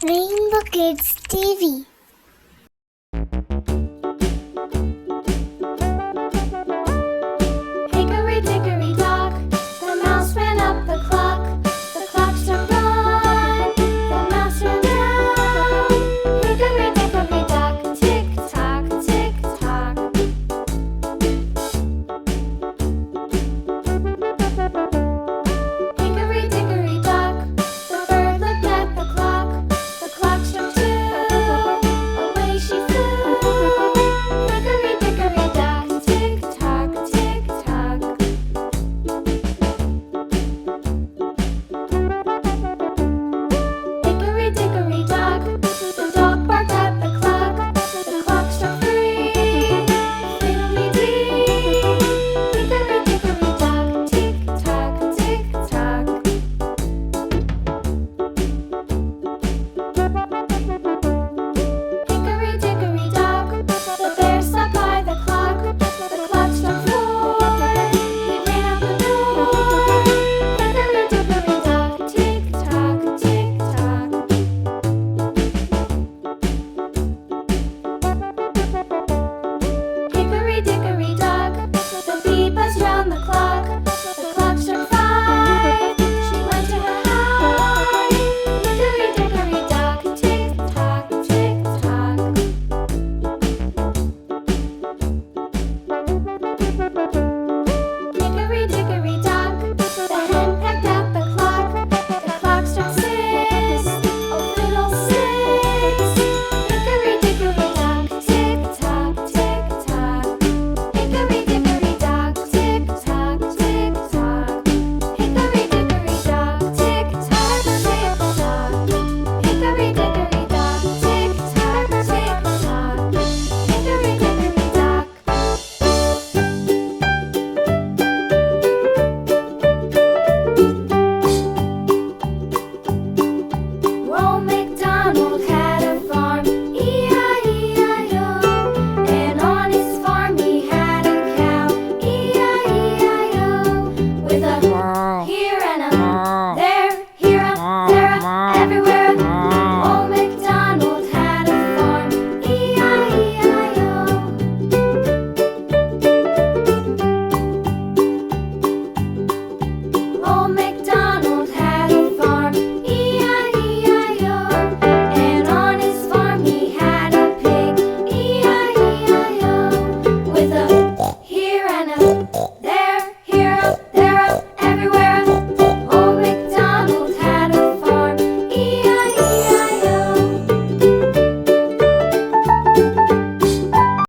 Rainbow Kids TV. Hickory dickory dock, the mouse ran up the clock. The clock struck one, the mouse ran down. Hickory dickory dock, tick tock, tick tock. Hickory dickory dock, the bird looked at the clock. The clock struck two, away she flew. Hickory dickory dock, tick tock, tick tock. Hickory dickory dock, the dog barked at the clock. The clock struck three, fiddly-dee. Hickory dickory dock, tick tock, tick tock. Hickory dickory dock, the bear sat by the clock. The clock struck four, he ran out the door. Hickory dickory dock, tick tock, tick tock. Hickory dickory dock, the bee buzzed round the clock. The clock struck five, she went to her hive. Hickory dickory dock, tick tock, tick tock. Hickory dickory dock, the hen pecked at the clock. The clock struck six, oh fiddlesticks. Hickory dickory dock, tick tock, tick tock. Hickory dickory dock, tick tock, tick tock. Hickory dickory dock, tick tock, tick tock. Hickory dickory dock, tick tock, tick tock. Hickory dickory dock. Old MacDonald had a farm, E-I-E-I-O. And on his farm he had a cow, E-I-E-I-O. With a here and a there, here a, there a, everywhere a